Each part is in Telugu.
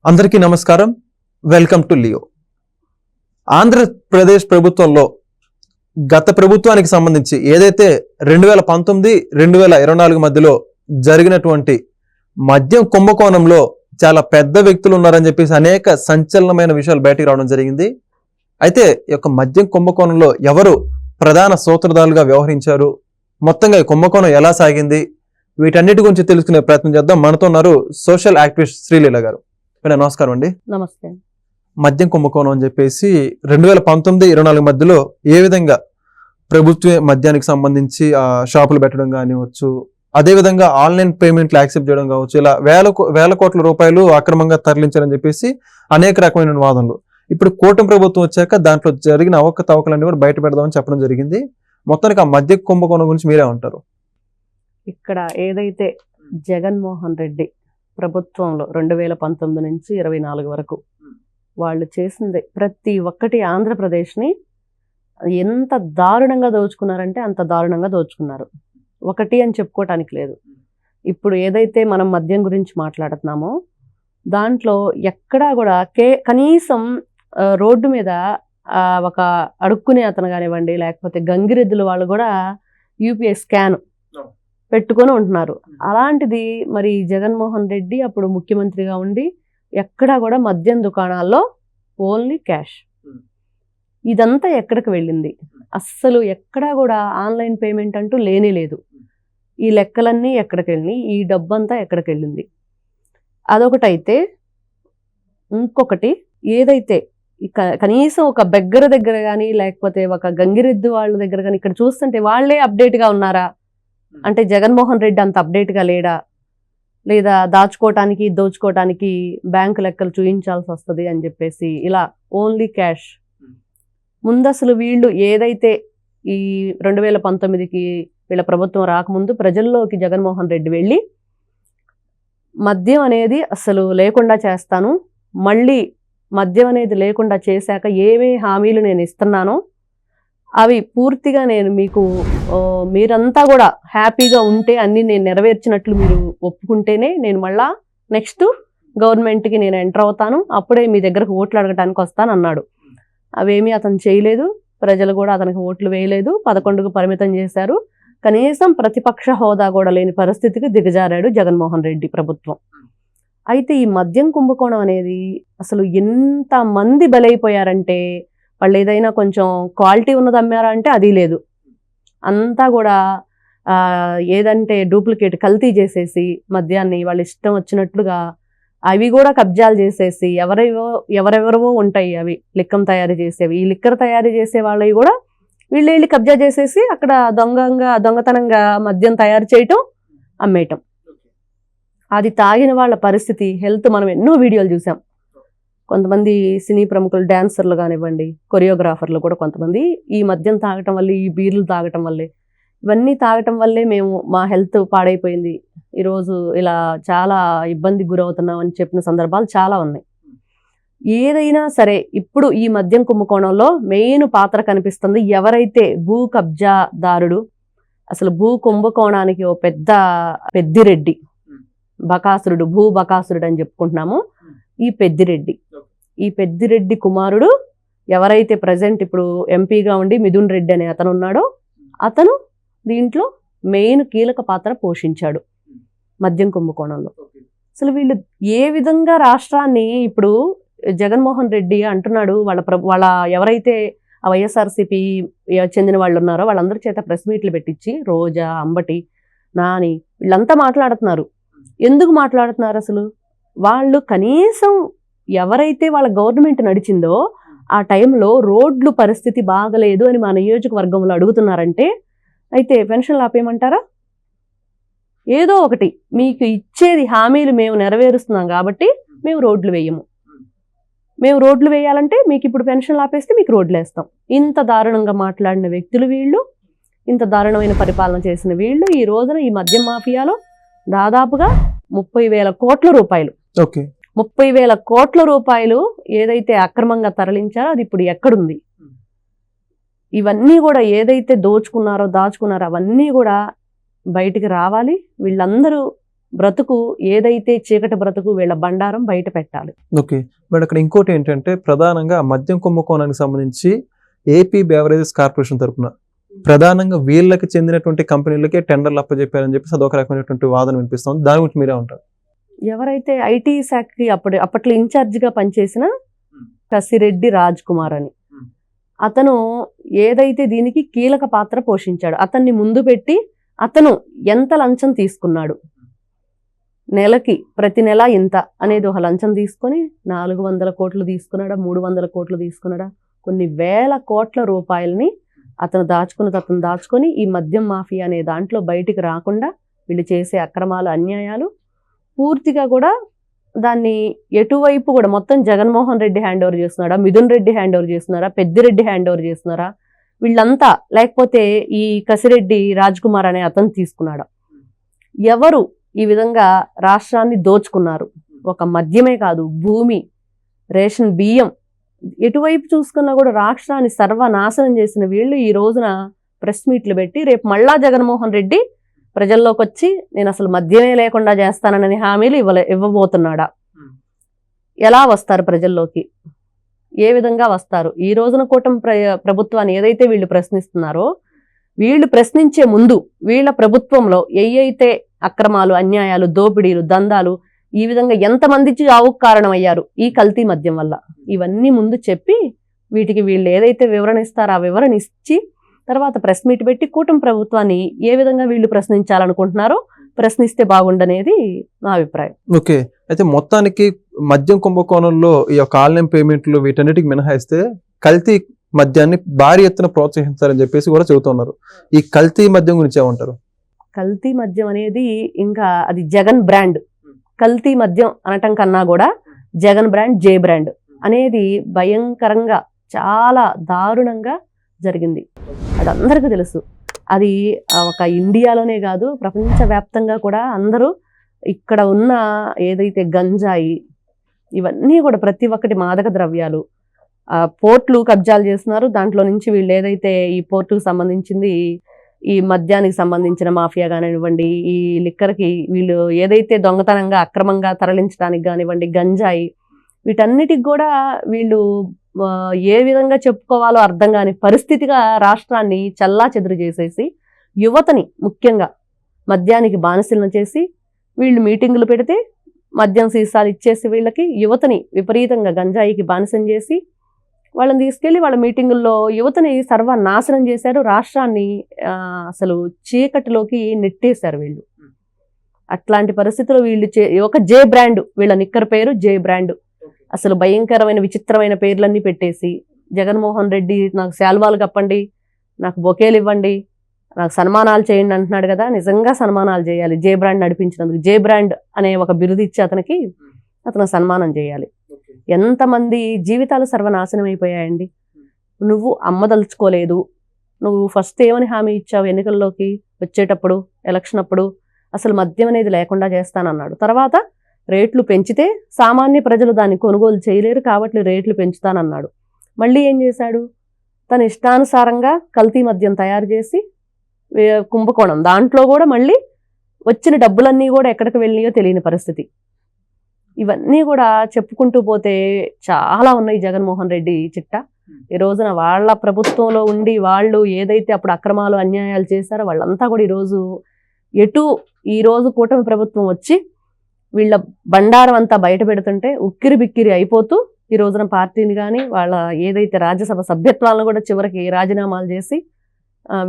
అందరికీ నమస్కారం. Welcome to Leo. ఆంధ్రప్రదేశ్ ప్రభుత్వంలో గత ప్రభుత్వానికి సంబంధించి ఏదైతే 2019, 2024 మధ్యలో జరిగినటువంటి మద్యం కుంభకోణంలో చాలా పెద్ద వ్యక్తులు ఉన్నారని చెప్పేసి అనేక సంచలనమైన విషయాలు బయటికి రావడం జరిగింది. అయితే ఈ యొక్క మద్యం కుంభకోణంలో ఎవరు ప్రధాన సూత్రధారులుగా వ్యవహరించారు, మొత్తంగా ఈ కుంభకోణం ఎలా సాగింది, వీటన్నిటి గురించి తెలుసుకునే ప్రయత్నం చేద్దాం. మనతో ఉన్నారు సోషల్ యాక్టివిస్ట్ శ్రీలీల గారు. నమస్కారం అండి. నమస్తే. మద్యం కుంభకోణం అని చెప్పేసి 2019, 24 మధ్యలో ఏ విధంగా ప్రభుత్వ మద్యానికి సంబంధించి షాపులు పెట్టడం కానివచ్చు, అదేవిధంగా ఆన్లైన్ పేమెంట్లు యాక్సెప్ట్ చేయడం కావచ్చు, ఇలా వేల కోట్ల రూపాయలు అక్రమంగా తరలించారని చెప్పేసి అనేక రకమైన వాదనలు. ఇప్పుడు కూటమి ప్రభుత్వం వచ్చాక దాంట్లో జరిగిన అవకతవకలన్నీ కూడా బయట పెడదామని చెప్పడం జరిగింది. మొత్తానికి ఆ మద్య కుంభకోణం గురించి మీరే ఉంటారు? ఇక్కడ ఏదైతే జగన్మోహన్ రెడ్డి ప్రభుత్వంలో 2019 నుంచి 24 వరకు వాళ్ళు చేసింది ప్రతి ఒక్కటి ఆంధ్రప్రదేశ్ని ఎంత దారుణంగా దోచుకున్నారంటే అంత దారుణంగా దోచుకున్నారు. ఒకటి అని చెప్పుకోవటానికి లేదు. ఇప్పుడు ఏదైతే మనం మద్యం గురించి మాట్లాడుతున్నామో దాంట్లో ఎక్కడా కూడా కనీసం రోడ్డు మీద ఒక అడుక్కునే అతను కానివ్వండి, లేకపోతే గంగిరెద్దుల వాళ్ళు కూడా యూపీఐ స్కాన్ పెట్టుకొని ఉంటున్నారు. అలాంటిది మరి జగన్మోహన్ రెడ్డి అప్పుడు ముఖ్యమంత్రిగా ఉండి ఎక్కడా కూడా మద్యం దుకాణాల్లో ఓన్లీ క్యాష్. ఇదంతా ఎక్కడికి వెళ్ళింది? అస్సలు ఎక్కడా కూడా ఆన్లైన్ పేమెంట్ అంటూ లేనే లేదు. ఈ లెక్కలన్నీ ఎక్కడికి వెళ్ళినాయి? ఈ డబ్బంతా ఎక్కడికి వెళ్ళింది? అదొకటైతే, ఇంకొకటి ఏదైతే కనీసం ఒక బెగ్గర దగ్గర కానీ లేకపోతే ఒక గంగిరెద్దు వాళ్ళ దగ్గర కానీ ఇక్కడ చూస్తుంటే వాళ్ళే అప్డేట్గా ఉన్నారా అంటే జగన్మోహన్ రెడ్డి అంత అప్డేట్గా లేడా, లేదా దాచుకోవటానికి దోచుకోవటానికి బ్యాంకు లెక్కలు చూపించాల్సి వస్తుంది అని చెప్పేసి ఇలా ఓన్లీ క్యాష్. ముందు అసలు వీళ్ళు ఏదైతే ఈ 2019కి వీళ్ళ ప్రభుత్వం రాకముందు ప్రజల్లోకి జగన్మోహన్ రెడ్డి వెళ్ళి మద్యం అనేది అసలు లేకుండా చేస్తాను, మళ్ళీ మద్యం అనేది లేకుండా చేశాక ఏవే హామీలు నేను ఇస్తున్నానో అవి పూర్తిగా నేను మీకు మీరంతా కూడా హ్యాపీగా ఉంటే అన్నీ నేను నెరవేర్చినట్లు మీరు ఒప్పుకుంటేనే నేను మళ్ళా నెక్స్ట్ గవర్నమెంట్కి నేను ఎంటర్ అవుతాను, అప్పుడే మీ దగ్గరకు ఓట్లు అడగటానికి వస్తాను అన్నాడు. అవేమీ అతను చేయలేదు. ప్రజలు కూడా అతనికి ఓట్లు వేయలేదు. 11కు పరిమితం చేశారు. కనీసం ప్రతిపక్ష హోదా కూడా లేని పరిస్థితికి దిగజారాడు జగన్మోహన్ రెడ్డి ప్రభుత్వం. అయితే ఈ మద్యం కుంభకోణం అనేది అసలు ఎంతమంది బలైపోయారంటే, వాళ్ళు ఏదైనా కొంచెం క్వాలిటీ ఉన్నది అమ్మారా అంటే అది లేదు. అంతా కూడా ఏదంటే డూప్లికేట్ కల్తీ చేసేసి మద్యాన్ని వాళ్ళు ఇష్టం వచ్చినట్లుగా అవి కూడా కబ్జాలు చేసేసి ఎవరెవరవో ఉంటాయి అవి లిక్కం తయారు చేసేవి. ఈ లిక్కర్ తయారు చేసే వాళ్ళవి కూడా వీళ్ళు వెళ్ళి కబ్జా చేసేసి అక్కడ దొంగతనంగా మద్యం తయారు చేయటం, అమ్మేయటం. అది తాగిన వాళ్ళ పరిస్థితి, హెల్త్ మనం ఎన్నో వీడియోలు చూసాం. కొంతమంది సినీ ప్రముఖులు, డాన్సర్లు కానివ్వండి, కొరియోగ్రాఫర్లు కూడా కొంతమంది ఈ మద్యం తాగటం వల్లే, ఈ బీర్లు తాగటం వల్లే, ఇవన్నీ తాగటం వల్లే మేము మా హెల్త్ పాడైపోయింది, ఈరోజు ఇలా చాలా ఇబ్బందికి గురవుతున్నాం అని చెప్పిన సందర్భాలు చాలా ఉన్నాయి. ఏదైనా సరే ఇప్పుడు ఈ మద్యం కుంభకోణంలో మెయిన్ పాత్ర కనిపిస్తుంది ఎవరైతే భూ కబ్జాదారుడు, అసలు భూ కుంభకోణానికి ఓ పెద్దిరెడ్డి బకాసురుడు, భూ బకాసురుడు అని చెప్పుకుంటున్నాము. ఈ పెద్దిరెడ్డి కుమారుడు ఎవరైతే ప్రజెంట్ ఇప్పుడు ఎంపీగా ఉండి మిథున్ రెడ్డి అనే అతను ఉన్నాడో అతను దీంట్లో మెయిన్ కీలక పాత్ర పోషించాడు మద్యం కుంభకోణంలో. అసలు వీళ్ళు ఏ విధంగా రాష్ట్రాన్ని ఇప్పుడు జగన్మోహన్ రెడ్డి అంటున్నాడు, వాళ్ళ ఎవరైతే వైఎస్ఆర్సీపీ చెందిన వాళ్ళు ఉన్నారో వాళ్ళందరి చేత ప్రెస్ మీట్లు పెట్టించి రోజా, అంబటి, నాని వీళ్ళంతా మాట్లాడుతున్నారు. ఎందుకు మాట్లాడుతున్నారు? అసలు వాళ్ళు కనీసం ఎవరైతే వాళ్ళ గవర్నమెంట్ నడిచిందో ఆ టైంలో రోడ్లు పరిస్థితి బాగలేదు అని మా నియోజకవర్గంలో అడుగుతున్నారంటే, అయితే పెన్షన్లు ఆపేయమంటారా? ఏదో ఒకటి మీకు ఇచ్చేది హామీలు మేము నెరవేరుస్తున్నాం కాబట్టి మేము రోడ్లు వేయము. మేము రోడ్లు వేయాలంటే మీకు ఇప్పుడు పెన్షన్లు ఆపేస్తే మీకు రోడ్లు వేస్తాం. ఇంత దారుణంగా మాట్లాడిన వ్యక్తులు వీళ్ళు, ఇంత దారుణమైన పరిపాలన చేసిన వీళ్ళు ఈ రోజున ఈ మద్యం మాఫియాలో దాదాపుగా 30,000 కోట్ల రూపాయలు 30,000 కోట్ల రూపాయలు ఏదైతే అక్రమంగా తరలించారో అది ఇప్పుడు ఎక్కడుంది? ఇవన్నీ కూడా ఏదైతే దాచుకున్నారో అవన్నీ కూడా బయటికి రావాలి. వీళ్ళందరూ బ్రతుకు ఏదైతే చీకటి బ్రతుకు వీళ్ళ బండారం బయట పెట్టాలి. ఓకే మేడం, అక్కడ ఇంకోటి ఏంటంటే ప్రధానంగా మద్యం కుంభకోణానికి సంబంధించి ఏపీ బెవరేజెస్ కార్పొరేషన్ తరపున ప్రధానంగా వీళ్ళకి చెందినటువంటి కంపెనీలకే టెండర్లు అప్పచెప్పారని చెప్పి అదొక రకమైనటువంటి వాదన వినిపిస్తుంది. దాని గురించి మీరే ఉంటారు. ఎవరైతే ఐటీ శాఖకి అప్పట్లో ఇన్ఛార్జిగా పనిచేసిన కసిరెడ్డి రాజ్ కుమార్ అని అతను ఏదైతే దీనికి కీలక పాత్ర పోషించాడు, అతన్ని ముందు పెట్టి అతను ఎంత లంచం తీసుకున్నాడు, నెలకి ప్రతి నెల ఇంత అనేది ఒక లంచం తీసుకొని 400 కోట్లు తీసుకున్నాడా, 300 కోట్లు తీసుకున్నాడా, కొన్ని వేల కోట్ల రూపాయలని అతను దాచుకొని ఈ మద్యం మాఫియా అనే దాంట్లో బయటికి రాకుండా వీళ్ళు చేసే అక్రమాలు అన్యాయాలు పూర్తిగా కూడా దాన్ని ఎటువైపు కూడా మొత్తం జగన్మోహన్ రెడ్డి హ్యాండ్ ఓవర్ చేస్తున్నాడా, మిథున్ రెడ్డి హ్యాండ్ ఓవర్ చేస్తున్నారా, పెద్దిరెడ్డి హ్యాండ్ ఓవర్ చేస్తున్నారా, వీళ్ళంతా లేకపోతే ఈ కసిరెడ్డి రాజ్ కుమార్ అనే అతను తీసుకున్నాడా, ఎవరు ఈ విధంగా రాష్ట్రాన్ని దోచుకున్నారు? ఒక మద్యమే కాదు, భూమి, రేషన్ బియ్యం, ఎటువైపు చూసుకున్నా కూడా రాష్ట్రాన్ని సర్వనాశనం చేసిన వీళ్ళు ఈ రోజున ప్రెస్ మీట్లు పెట్టి రేపు మళ్ళా జగన్మోహన్ రెడ్డి ప్రజల్లోకి వచ్చి నేను అసలు మద్యమే లేకుండా చేస్తానని హామీలు ఇవ్వబోతున్నాడా? ఎలా వస్తారు ప్రజల్లోకి? ఏ విధంగా వస్తారు? ఈ రోజున కూటమి ప్రభుత్వాన్ని ఏదైతే వీళ్ళు ప్రశ్నిస్తున్నారో, వీళ్ళు ప్రశ్నించే ముందు వీళ్ళ ప్రభుత్వంలో ఏవైతే అక్రమాలు, అన్యాయాలు, దోపిడీలు, దందాలు, ఈ విధంగా ఎంతమంది చావుకు కారణమయ్యారు ఈ కల్తీ మద్యం వల్ల, ఇవన్నీ ముందు చెప్పి వీటికి వీళ్ళు ఏదైతే వివరణ ఇస్తారో ఆ వివరణ ఇచ్చి తర్వాత ప్రెస్ మీట్ పెట్టి కూటమి ప్రభుత్వాన్ని ఏ విధంగా వీళ్ళు ప్రశ్నించాలనుకుంటున్నారో ప్రశ్నిస్తే బాగుండనేది నా అభిప్రాయం. ఓకే, అయితే మొత్తానికి మద్యం కుంభకోణంలో ఈ యొక్క ఆన్లైన్ పేమెంట్లు వీటన్నిటికి మినహాయిస్తే కల్తీ మద్యాన్ని భారీ ఎత్తున ప్రోత్సహించాలని చెప్పేసి కూడా చెబుతున్నారు. ఈ కల్తీ మద్యం గురించి ఏమంటారు? కల్తీ మద్యం అనేది ఇంకా అది జగన్ బ్రాండ్. కల్తీ మద్యం అనటం కన్నా కూడా జగన్ బ్రాండ్, జే బ్రాండ్ అనేది భయంకరంగా చాలా దారుణంగా జరిగింది. అది అందరికీ తెలుసు. అది ఒక ఇండియాలోనే కాదు ప్రపంచవ్యాప్తంగా కూడా అందరూ ఇక్కడ ఉన్న ఏదైతే గంజాయి ఇవన్నీ కూడా ప్రతి ఒక్కటి మాదక ద్రవ్యాలు, పోర్ట్లు కబ్జాలు చేస్తున్నారు. దాంట్లో నుంచి వీళ్ళు ఏదైతే ఈ పోర్టుకు సంబంధించింది, ఈ మద్యానికి సంబంధించిన మాఫియా కానివ్వండి, ఈ లిక్కర్కి వీళ్ళు ఏదైతే దొంగతనంగా అక్రమంగా తరలించడానికి కానివ్వండి, గంజాయి, వీటన్నిటికి కూడా వీళ్ళు ఏ విధంగా చెప్పుకోవాలో అర్థం కాని పరిస్థితిగా రాష్ట్రాన్ని చల్లా చెదురు చేసేసి యువతని ముఖ్యంగా మద్యానికి బానిసలను చేసి వీళ్ళు మీటింగులు పెడితే మద్యం సీసాలు ఇచ్చేసి వీళ్ళకి యువతని విపరీతంగా గంజాయికి బానిసం చేసి వాళ్ళని తీసుకెళ్లి వాళ్ళ మీటింగుల్లో యువతని సర్వనాశనం చేశారు. రాష్ట్రాన్ని అసలు చీకటిలోకి నెట్టేశారు వీళ్ళు. అట్లాంటి పరిస్థితుల్లో వీళ్ళు ఒక జే బ్రాండ్, వీళ్ళ నిక్కర్ పేరు జే బ్రాండ్. అసలు భయంకరమైన విచిత్రమైన పేర్లన్నీ పెట్టేసి జగన్మోహన్ రెడ్డి నాకు శాల్వాలు కప్పండి, నాకు బొకేలు ఇవ్వండి, నాకు సన్మానాలు చేయండి అంటున్నాడు కదా. నిజంగా సన్మానాలు చేయాలి జే బ్రాండ్ నడిపించినందుకు. జే బ్రాండ్ అనే ఒక బిరుదు ఇచ్చి అతను సన్మానం చేయాలి. ఎంతమంది జీవితాలు సర్వనాశనం అయిపోయాయండి. నువ్వు అమ్మదలుచుకోలేదు, నువ్వు ఫస్ట్ ఏమని హామీ ఇచ్చావు ఎన్నికల్లోకి వచ్చేటప్పుడు, ఎలక్షన్ అప్పుడు అసలు మద్యం అనేది లేకుండా చేస్తానన్నాడు. తర్వాత రేట్లు పెంచితే సామాన్య ప్రజలు దాన్ని కొనుగోలు చేయలేరు కాబట్టి రేట్లు పెంచుతానన్నాడు. మళ్ళీ ఏం చేశాడు? తన ఇష్టానుసారంగా కల్తీ మద్యం తయారు చేసి కుంభకోణం, దాంట్లో కూడా మళ్ళీ వచ్చిన డబ్బులన్నీ కూడా ఎక్కడికి వెళ్ళినాయో తెలియని పరిస్థితి. ఇవన్నీ కూడా చెప్పుకుంటూ పోతే చాలా ఉన్నాయి జగన్మోహన్ రెడ్డి చిట్టా. ఈ రోజున వాళ్ళ ప్రభుత్వంలో ఉండి వాళ్ళు ఏదైతే అప్పుడు అక్రమాలు అన్యాయాలు చేశారో వాళ్ళంతా కూడా ఈ రోజు కూటమి ప్రభుత్వం వచ్చి వీళ్ళ బండారం అంతా బయట పెడుతుంటే ఉక్కిరి బిక్కిరి అయిపోతూ ఈ రోజున పార్టీని కానీ వాళ్ళ ఏదైతే రాజ్యసభ సభ్యత్వాలను కూడా చివరికి రాజీనామాలు చేసి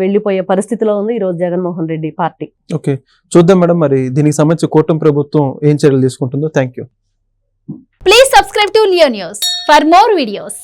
వెళ్ళిపోయే పరిస్థితిలో ఉంది ఈ రోజు జగన్మోహన్ రెడ్డి పార్టీ. ఓకే, చూద్దాం మేడం మరి దీనికి సంబంధించి కూటమి ప్రభుత్వం ఏం చర్యలు తీసుకుంటుందో. Thank you. Please subscribe to Leo news for more videos.